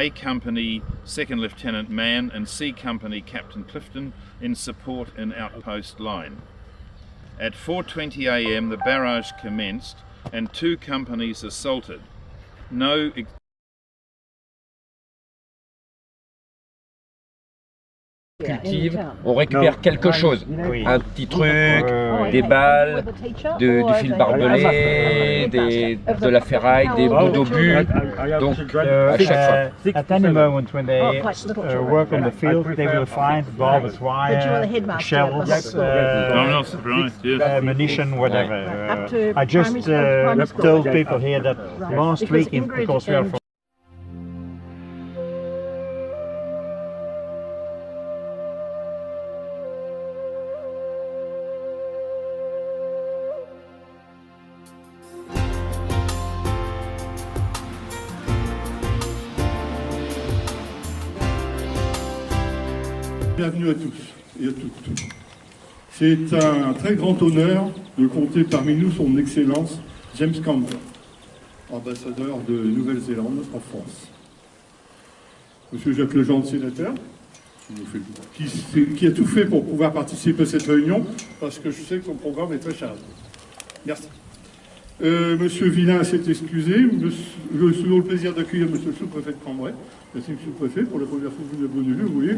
A Company Second Lieutenant Mann and C Company Captain Clifton in support in outpost line. At 4:20 a.m. the barrage commenced and 2 companies assaulted. No cultive, on récupère quelque chose, un petit truc, des balles, du fil barbelé, de la ferraille, des bouts d'obus, donc à chaque fois. At any moment when they work on the field, they will find barbed wire, shells, ammunition, whatever. I just told people here that last week, because we are from Bienvenue à tous et à toutes. C'est un très grand honneur de compter parmi nous son Excellence James Campbell, ambassadeur de Nouvelle-Zélande en France. Monsieur Jacques Legendre, sénateur, qui a tout fait pour pouvoir participer à cette réunion, parce que je sais que son programme est très chargé. Merci. Monsieur Villain s'est excusé. Nous avons le plaisir d'accueillir Monsieur le sous-préfet de Cambrai. Merci Monsieur le sous-préfet, pour la première fois que vous êtes venu, vous voyez.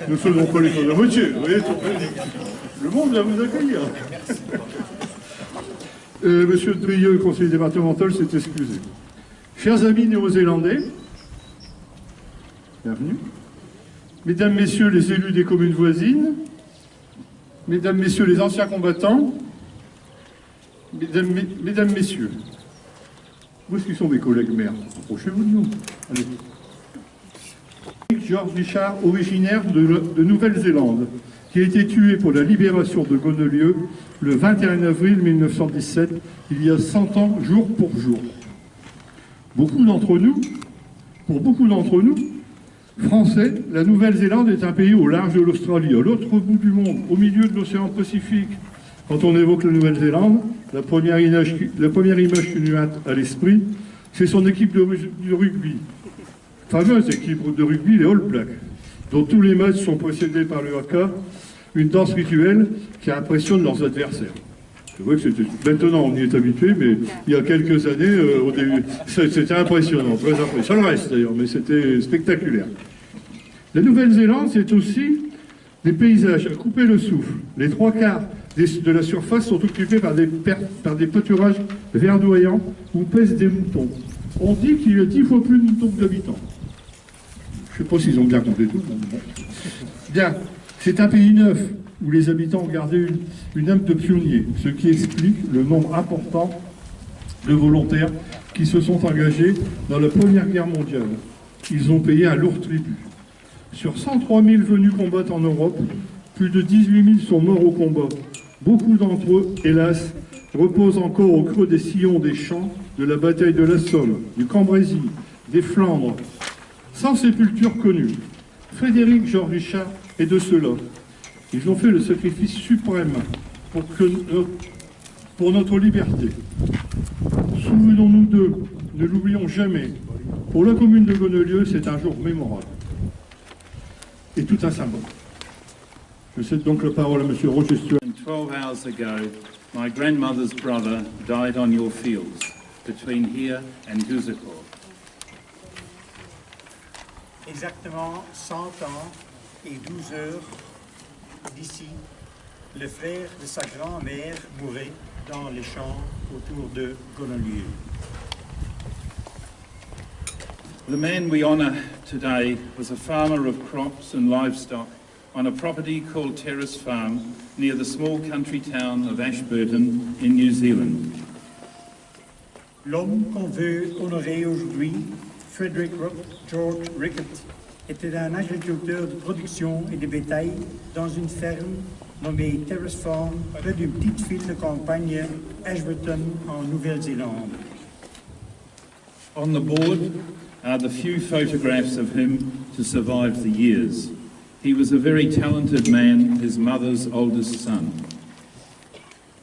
Nous ne faisons pas les choses à moitié, vous voyez. Le monde vient vous accueillir. Monsieur Drieux, conseiller départemental, s'est excusé. Chers amis néo-zélandais, bienvenue. Mesdames, Messieurs les élus des communes voisines, Mesdames, Messieurs les anciens combattants, Mesdames, Messieurs, où est-ce qu'ils sont mes collègues maires? Approchez-vous de nous. Allez. George Richard, originaire de Nouvelle-Zélande, qui a été tué pour la libération de Gonolieu le 21 avril 1917, il y a 100 ans, jour pour jour. Pour beaucoup d'entre nous, Français, la Nouvelle-Zélande est un pays au large de l'Australie, à l'autre bout du monde, au milieu de l'océan Pacifique. Quand on évoque la Nouvelle-Zélande, la première image qui nous vient à l'esprit, c'est son équipe de rugby. Fameuse équipe de rugby, les All Blacks, dont tous les matchs sont précédés par le haka, une danse rituelle qui impressionne leurs adversaires. C'est vrai que maintenant on y est habitué, mais il y a quelques années, au début, c'était impressionnant, très impressionnant. Ça le reste d'ailleurs, mais c'était spectaculaire. La Nouvelle-Zélande, c'est aussi des paysages à couper le souffle. Les 3/4 de la surface sont occupés par des pâturages verdoyants où pèsent des moutons. On dit qu'il y a 10 fois plus de moutons que d'habitants. Je ne sais pas s'ils ont bien compté tout. Bien, c'est un pays neuf où les habitants ont gardé une âme de pionnier, ce qui explique le nombre important de volontaires qui se sont engagés dans la Première Guerre mondiale. Ils ont payé un lourd tribut. Sur 103 000 venus combattre en Europe, plus de 18 000 sont morts au combat. Beaucoup d'entre eux, hélas, reposent encore au creux des sillons des champs de la bataille de la Somme, du Cambrésis, des Flandres, sans sépulture connue. Frédéric Georges Richard est de ceux-là. Ils ont fait le sacrifice suprême pour notre liberté. Souvenons-nous d'eux, ne l'oublions jamais. Pour la commune de Gonolieu, c'est un jour mémorable. Et tout un symbole. Je cède donc la parole à M. Roger Stuart. 12 hours ago, my grandmother's brother died on your fields, between here and Guzakor. exactement 100 ans et 12 heures d'ici, le frère de sa grand-mère mourait dans les champs autour de Gonolieu. The man we honour today was a farmer of crops and livestock on a property called Terrace Farm near the small country town of Ashburton in New Zealand. L'homme qu'on veut honorer aujourd'hui, Frederick George Rickett, était un agriculteur de production et de bétail dans une ferme nommée Terrace Farm, près d'une petite ville de campagne, Ashburton, en Nouvelle-Zélande. On the board are the few photographs of him to survive the years. He was a very talented man, his mother's oldest son.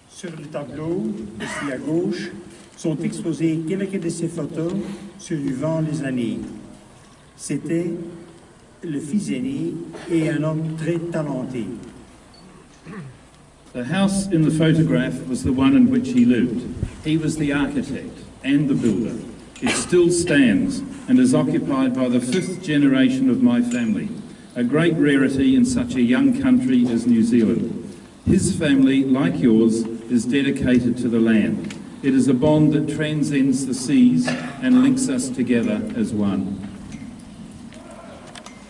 Sur le tableau, ici à gauche, sont exposées quelques de ses photos survivant les années. C'était le fils aîné et un homme très talenté. The house in the photograph was the one in which he lived. He was the architect and the builder. It still stands and is occupied by the 5th generation of my family, a great rarity in such a young country as New Zealand. His family, like yours, is dedicated to the land. It is a bond that transcends the seas and links us together as one.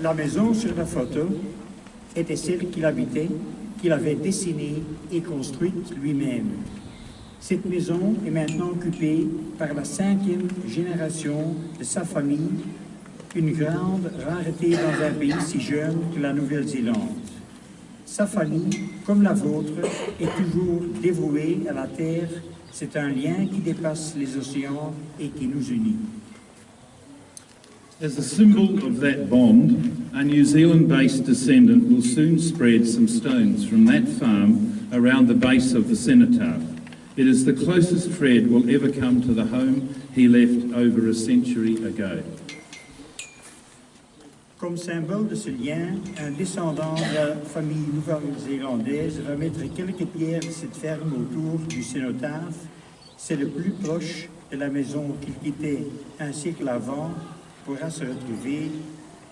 La maison sur la photo était celle qu'il habitait, qu'il avait dessinée et construite lui-même. Cette maison est maintenant occupée par la 5e génération de sa famille, une grande rareté dans un pays si jeune que la Nouvelle-Zélande. Sa famille, comme la vôtre, est toujours dévouée à la terre. C'est un lien qui dépasse les océans et qui nous unit. As a symbol of that bond, a New Zealand-based descendant will soon spread some stones from that farm around the base of the cenotaph. It is the closest Fred will ever come to the home he left over a century ago. Comme symbole de ce lien, un descendant de la famille nouvelle-zélandaise va mettre quelques pierres de cette ferme autour du cénotaphe. C'est le plus proche de la maison qu'il quittait un siècle avant pourra se retrouver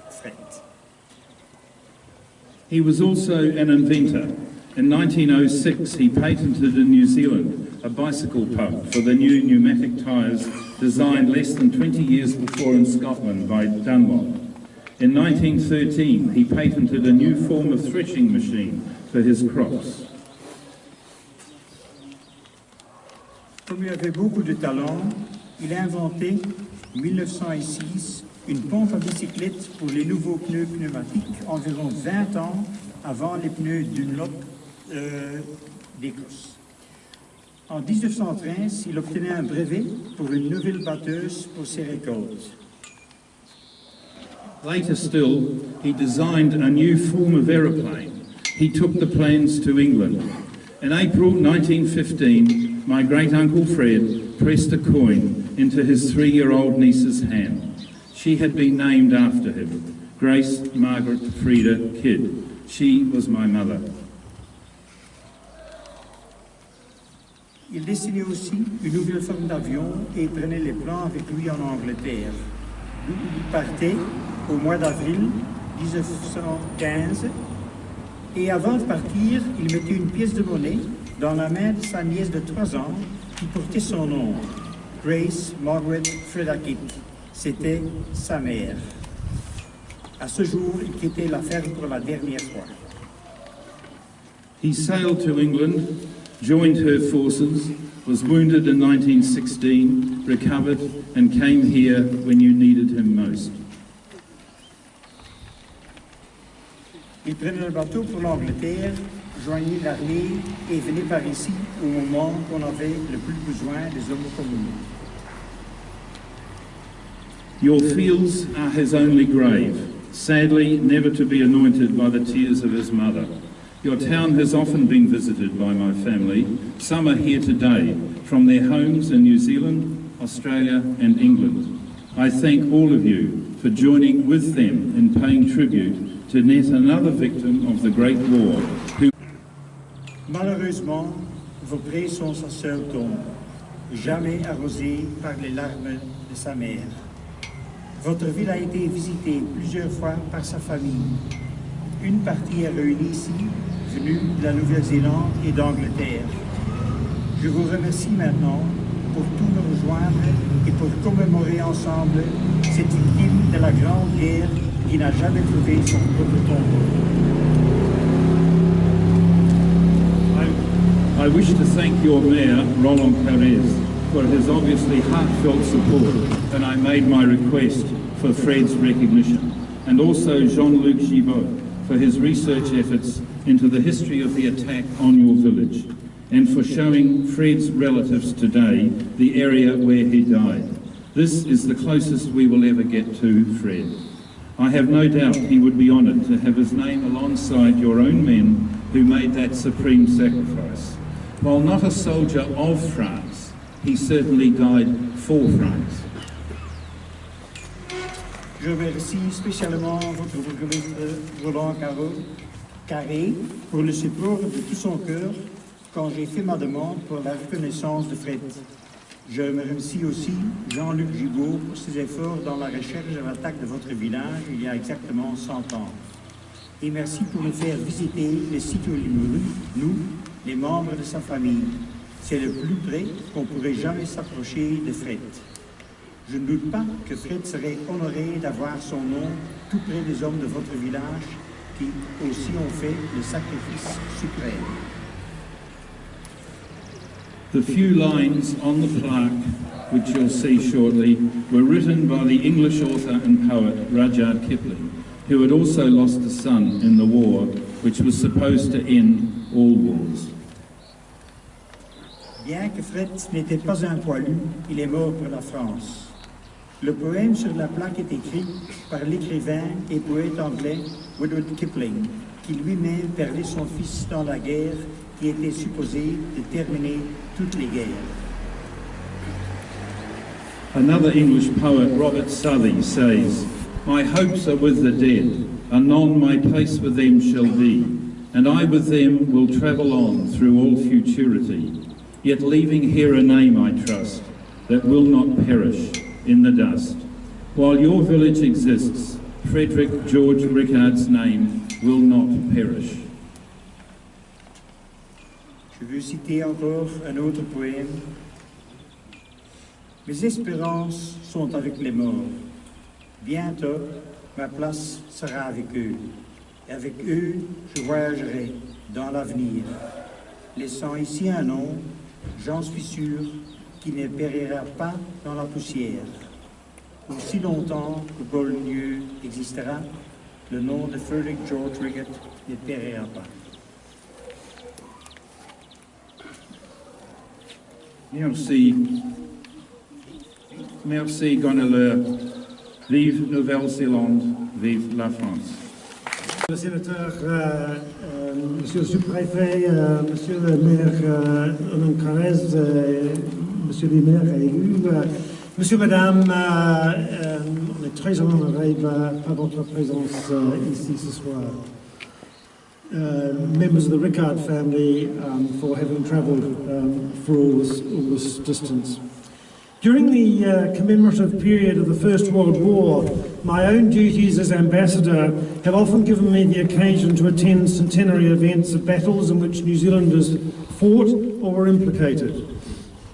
Fred. He was also an inventor. In 1906, he patented in New Zealand a bicycle pump for the new pneumatic tyres designed less than 20 years before in Scotland by Dunlop. In 1913, he patented a new form of threshing machine for his crops. Comme il avait beaucoup de talent, il a inventé, en 1906, une pompe à bicyclette pour les nouveaux pneus pneumatiques, environ 20 ans avant les pneus Dunlop d'Écosse. En 1913, il obtenait un brevet pour une nouvelle batteuse pour ses récoltes. Later still, he designed a new form of aeroplane. He took the plans to England. In April 1915, my great-uncle Fred pressed a coin into his 3-year-old niece's hand. She had been named after him, Grace Margaret Frieda Kidd. She was my mother. Il dessinait aussi une nouvelle forme d'avion et prenait les plans avec lui en Angleterre, d'où il partait au mois d'avril 1915. Et avant de partir, il mettait une pièce de monnaie dans la main de sa nièce de 3 ans qui portait son nom, Grace Margaret Frieda Kidd. C'était sa mère. À ce jour, il quittait la ferme pour la dernière fois. He sailed to England, joined her forces, was wounded in 1916, recovered, and came here when you needed him most. Il prenait le bateau pour l'Angleterre, joignit l'armée et venait par ici au moment qu'on avait le plus besoin des hommes communs. Your fields are his only grave, sadly never to be anointed by the tears of his mother. Your town has often been visited by my family. Some are here today from their homes in New Zealand, Australia and England. I thank all of you for joining with them in paying tribute to yet another victim of the Great War. Malheureusement, vos prés sont sa seule tombe, jamais arrosée par les larmes de sa mère. Votre ville a été visitée plusieurs fois par sa famille. Une partie est réunie ici, venue de la Nouvelle-Zélande et d'Angleterre. Je vous remercie maintenant pour tout nous rejoindre et pour commémorer ensemble cette victime de la Grande Guerre qui n'a jamais trouvé son propre tombeau. I wish to thank your mayor, Roland Perez, for his obviously heartfelt support, and I made my request for Fred's recognition, and also Jean-Luc Gibault for his research efforts into the history of the attack on your village, and for showing Fred's relatives today the area where he died. This is the closest we will ever get to Fred. I have no doubt he would be honoured to have his name alongside your own men who made that supreme sacrifice. While not a soldier of France, he certainly died for France. Je remercie spécialement votre bourgmestre Roland Carré pour le support de tout son cœur quand j'ai fait ma demande pour la reconnaissance de Fred. Je remercie aussi Jean-Luc Gibault pour ses efforts dans la recherche de l'attaque de votre village il y a exactement 100 ans. Et merci pour nous faire visiter les sites où il mourut, nous, les membres de sa famille. C'est le plus près qu'on pourrait jamais s'approcher de Fred. Je ne doute pas que Fred serait honoré d'avoir son nom tout près des hommes de votre village qui aussi ont fait le sacrifice suprême. The few lines on the plaque, which you'll see shortly, were written by the English author and poet Rudyard Kipling, who had also lost a son in the war, which was supposed to end all wars. Bien que Fred n'était pas un poilu, il est mort pour la France. Le poème sur la plaque est écrit par l'écrivain et poète anglais Rudyard Kipling, qui lui-même perdait son fils dans la guerre qui était supposée de terminer toutes les guerres. Another English poet, Robert Southey, says, "My hopes are with the dead, anon my place with them shall be, and I with them will travel on through all futurity, yet leaving here a name I trust, that will not perish in the dust. While your village exists, Frederick George Rickard's name will not perish." Je veux citer encore un autre poème. Mes espérances sont avec les morts. Bientôt, ma place sera avec eux. Et avec eux, je voyagerai dans l'avenir, laissant ici un nom, j'en suis sûr, qui ne périra pas dans la poussière. Aussi longtemps que Beaulieu existera, le nom de Frederick George Rickard ne périra pas. Merci. Merci, Goneleur. Vive Nouvelle-Zélande, vive la France. Le sénateur, monsieur le sous-préfet, monsieur le maire Roland Carré, monsieur le maire élu, monsieur, madame, on est très honorés par votre présence ici ce soir. Members of the Rickard family for having travelled for all this distance. During the commemorative period of the First World War, my own duties as ambassador have often given me the occasion to attend centenary events of battles in which New Zealanders fought or were implicated.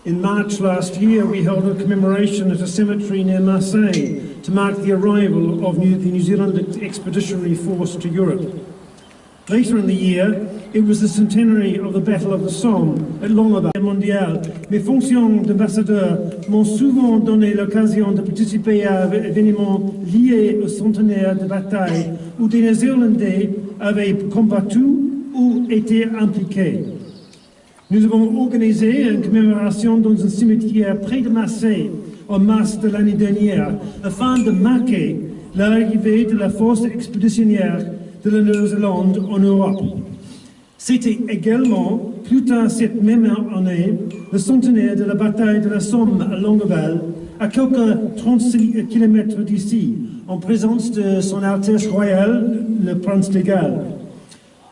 In March last year, we held a commemoration at a cemetery near Marseille to mark the arrival of the New Zealand Expeditionary Force to Europe. Later in the year, it was the centenary of the Battle of the Somme at Longueval mondial. Mes fonctions d'ambassadeur m'ont souvent donné l'occasion de participer à des événements liés au centenaire de bataille où des Néo-Zélandais avaient combattu ou été impliqués. Nous avons organisé une commémoration dans un cimetière près de Marseille en mars de l'année dernière afin de marquer l'arrivée de la force expéditionnaire de la Nouvelle-Zélande en Europe. C'était également, plus tard cette même année, le centenaire de la bataille de la Somme à Longueval, à quelques 36 km d'ici, en présence de Son Altesse Royale, le Prince de Galles.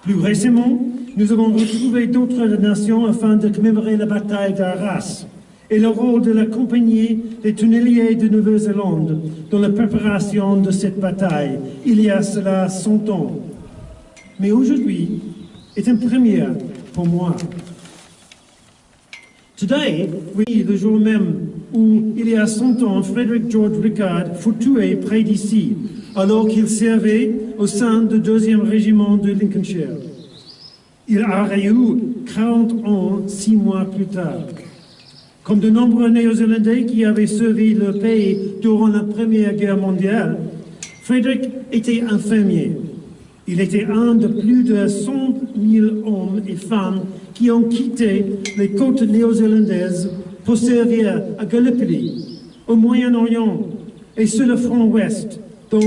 Plus récemment, nous avons retrouvé d'autres nations afin de commémorer la bataille d'Arras et le rôle de la compagnie des tunneliers de Nouvelle-Zélande dans la préparation de cette bataille, il y a cela 100 ans. Mais aujourd'hui est une première pour moi. Today, oui, le jour même où il y a 100 ans, Frederick George Rickard fut tué près d'ici, alors qu'il servait au sein du 2e régiment de Lincolnshire. Il aurait eu 40 ans 6 mois plus tard. Comme de nombreux Néo-Zélandais qui avaient servi le pays durant la Première Guerre mondiale, Frederick était un fermier. Il était un de plus de 100 000 hommes et femmes qui ont quitté les côtes néo-zélandaises pour servir à Gallipoli, au Moyen-Orient et sur le front ouest, dans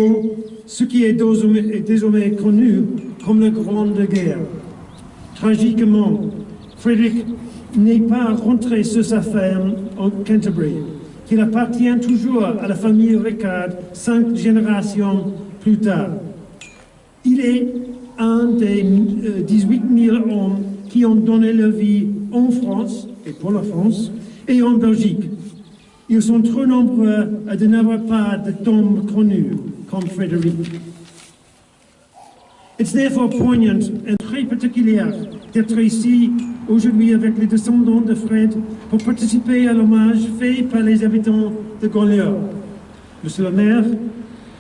ce qui est désormais connu comme la Grande Guerre. Tragiquement, Frederick n'est pas rentré sur sa ferme en Canterbury, qu'il appartient toujours à la famille Ricard 5 générations plus tard. Il est un des 18 000 hommes qui ont donné leur vie en France, et pour la France, et en Belgique. Ils sont trop nombreux à de n'avoir pas de tombe connue, comme Frédéric. It's therefore poignant et très particulier d'être ici aujourd'hui avec les descendants de Fred pour participer à l'hommage fait par les habitants de Grolier. Monsieur le maire,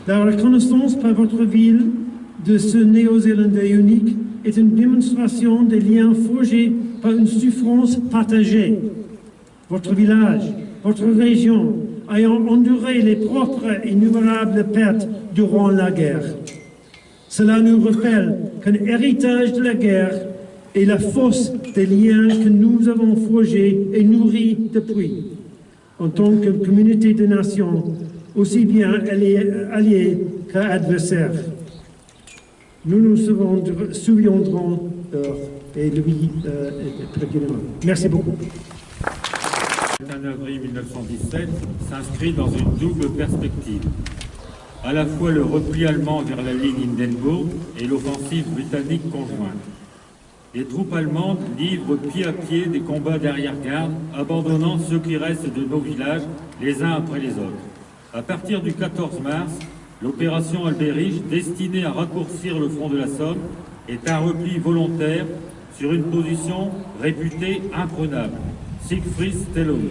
la reconnaissance par votre ville de ce Néo-Zélandais unique est une démonstration des liens forgés par une souffrance partagée. Votre village, votre région, ayant enduré les propres innombrables pertes durant la guerre. Cela nous rappelle qu'un héritage de la guerre est la force des liens que nous avons forgés et nourris depuis, en tant que communauté de nations, aussi bien alliés qu'adversaires. Nous nous souviendrons et lui précisément. Merci beaucoup. Le 21 avril 1917 s'inscrit dans une double perspective. À la fois le repli allemand vers la ligne Hindenburg et l'offensive britannique conjointe. Les troupes allemandes livrent pied à pied des combats d'arrière-garde, abandonnant ceux qui restent de nos villages les uns après les autres. À partir du 14 mars, l'opération Albérich, destinée à raccourcir le front de la Somme, est un repli volontaire sur une position réputée imprenable, Siegfriedstellung.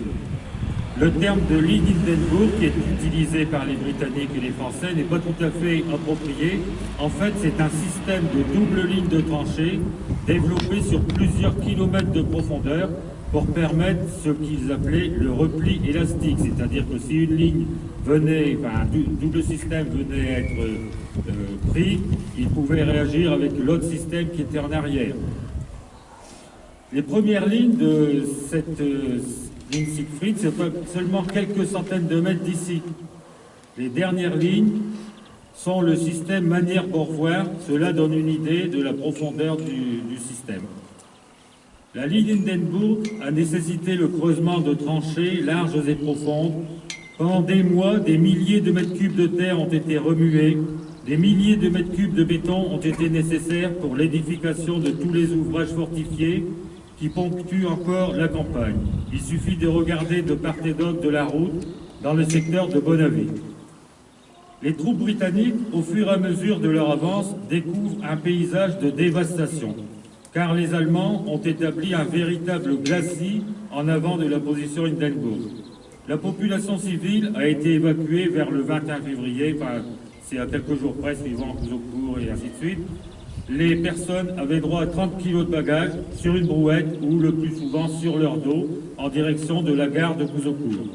Le terme de ligne Hindenburg, qui est utilisé par les Britanniques et les Français, n'est pas tout à fait approprié. En fait, c'est un système de double ligne de tranchées développé sur plusieurs kilomètres de profondeur pour permettre ce qu'ils appelaient le repli élastique. C'est-à-dire que si une ligne venait, un double système venait être pris, il pouvait réagir avec l'autre système qui était en arrière. Les premières lignes de cette ligne Siegfried, c'est seulement quelques centaines de mètres d'ici. Les dernières lignes sont le système Manière-Beaurevoir. Cela donne une idée de la profondeur du système. La ligne Hindenburg a nécessité le creusement de tranchées larges et profondes. Pendant des mois, des milliers de mètres cubes de terre ont été remués. Des milliers de mètres cubes de béton ont été nécessaires pour l'édification de tous les ouvrages fortifiés qui ponctuent encore la campagne. Il suffit de regarder de part et d'autre de la route dans le secteur de Bonavie. Les troupes britanniques, au fur et à mesure de leur avance, découvrent un paysage de dévastation, car les Allemands ont établi un véritable glacis en avant de la position Hindenburg. La population civile a été évacuée vers le 21 février, c'est à quelques jours près, suivant Couzeaucourt et ainsi de suite. Les personnes avaient droit à 30 kilos de bagages sur une brouette ou le plus souvent sur leur dos en direction de la gare de Couzeaucourt.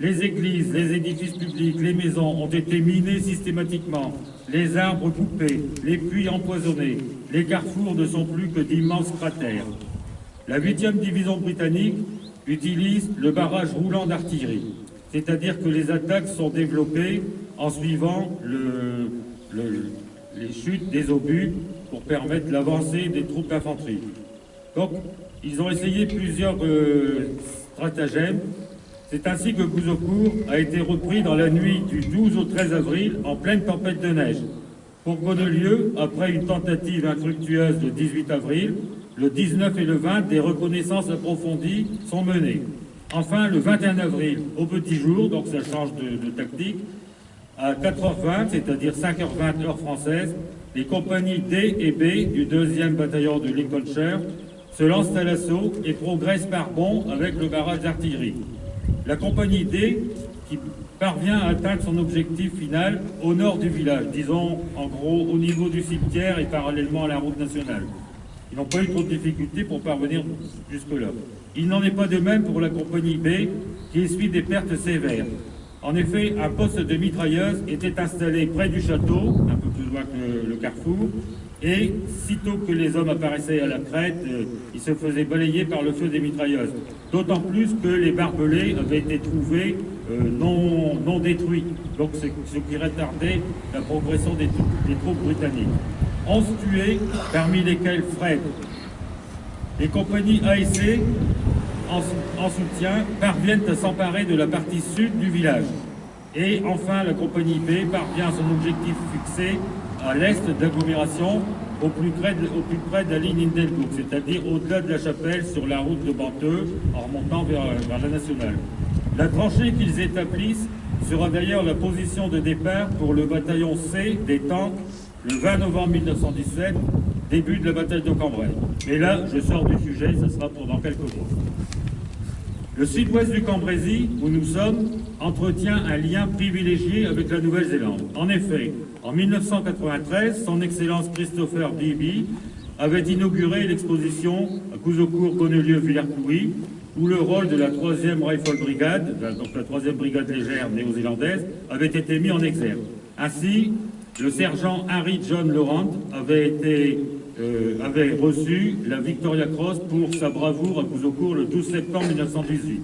Les églises, les édifices publics, les maisons ont été minés systématiquement, les arbres coupés, les puits empoisonnés, les carrefours ne sont plus que d'immenses cratères. La 8e division britannique utilise le barrage roulant d'artillerie, c'est-à-dire que les attaques sont développées en suivant les chutes des obus pour permettre l'avancée des troupes d'infanterie. Donc, ils ont essayé plusieurs stratagèmes. C'est ainsi que Couzeaucourt a été repris dans la nuit du 12 au 13 avril en pleine tempête de neige. Pour Godelieu, après une tentative infructueuse le 18 avril, le 19 et le 20, des reconnaissances approfondies sont menées. Enfin, le 21 avril, au petit jour, donc ça change de tactique, à 4h20, c'est-à-dire 5h20 heure française, les compagnies D et B du 2e bataillon de Lincolnshire se lancent à l'assaut et progressent par bond avec le barrage d'artillerie. La compagnie D, qui parvient à atteindre son objectif final au nord du village, disons en gros au niveau du cimetière et parallèlement à la route nationale. Ils n'ont pas eu trop de difficultés pour parvenir jusque-là. Il n'en est pas de même pour la compagnie B, qui essuie des pertes sévères. En effet, un poste de mitrailleuse était installé près du château, un peu plus loin que le carrefour, et sitôt que les hommes apparaissaient à la crête, ils se faisaient balayer par le feu des mitrailleuses. D'autant plus que les barbelés avaient été trouvés non détruits, donc ce qui retardait la progression des troupes britanniques. 11 tués, parmi lesquels Fred. Les compagnies A et C en soutien, parviennent à s'emparer de la partie sud du village. Et enfin, la compagnie B parvient à son objectif fixé à l'est d'agglomération, au plus près de la ligne Hindenburg, c'est-à-dire au-delà de la chapelle sur la route de Banteux, en remontant vers la nationale. La tranchée qu'ils établissent sera d'ailleurs la position de départ pour le bataillon C des tanks le 20 novembre 1917, début de la bataille de Cambrai. Mais là, je sors du sujet, ça sera pour dans quelques mois. Le sud-ouest du Cambrésis, où nous sommes, entretient un lien privilégié avec la Nouvelle-Zélande. En effet, en 1993, son Excellence Christopher Beebe avait inauguré l'exposition à Kouzokour-Gonnelieu-Villers-Clouy, où le rôle de la 3e Rifle Brigade, donc la 3e brigade légère néo-zélandaise, avait été mis en exergue. Ainsi, le sergent Harry John Laurent avait reçu la Victoria Cross pour sa bravoure à Kouzokour le 12 septembre 1918.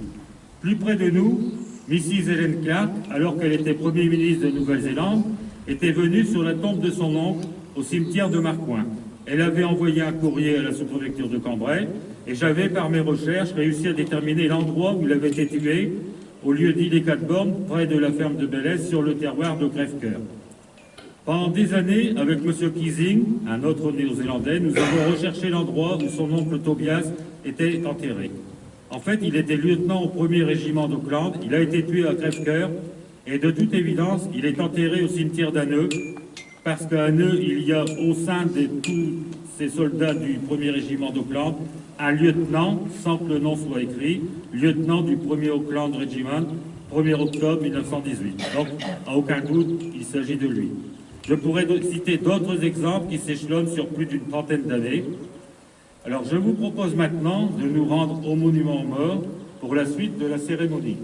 Plus près de nous, Mrs. Helen Clark, alors qu'elle était Premier ministre de Nouvelle-Zélande, était venue sur la tombe de son oncle au cimetière de Marcoing. Elle avait envoyé un courrier à la sous-préfecture de Cambrai et j'avais, par mes recherches, réussi à déterminer l'endroit où il avait été tué, au lieu dit les 4 bornes, près de la ferme de Bélès, sur le terroir de Crèvecoeur. Pendant des années, avec M. Keesing, un autre néo-zélandais, nous avons recherché l'endroit où son oncle Tobias était enterré. En fait, il était lieutenant au 1er régiment d'Auckland, il a été tué à Crèvecoeur, et de toute évidence, il est enterré au cimetière d'Anneux, parce qu'à Anneux, il y a au sein de tous ces soldats du 1er régiment d'Auckland, un lieutenant, sans que le nom soit écrit, lieutenant du 1er Auckland Regiment, 1er octobre 1918. Donc, à aucun doute, il s'agit de lui. Je pourrais citer d'autres exemples qui s'échelonnent sur plus d'une trentaine d'années. Alors, je vous propose maintenant de nous rendre au monument aux morts pour la suite de la cérémonie.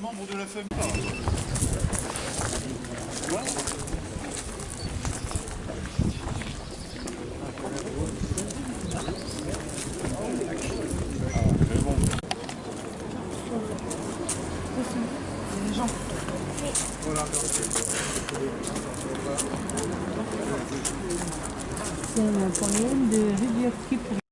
Membre de la FEMPA. C'est un poème de Rudyard Kipling.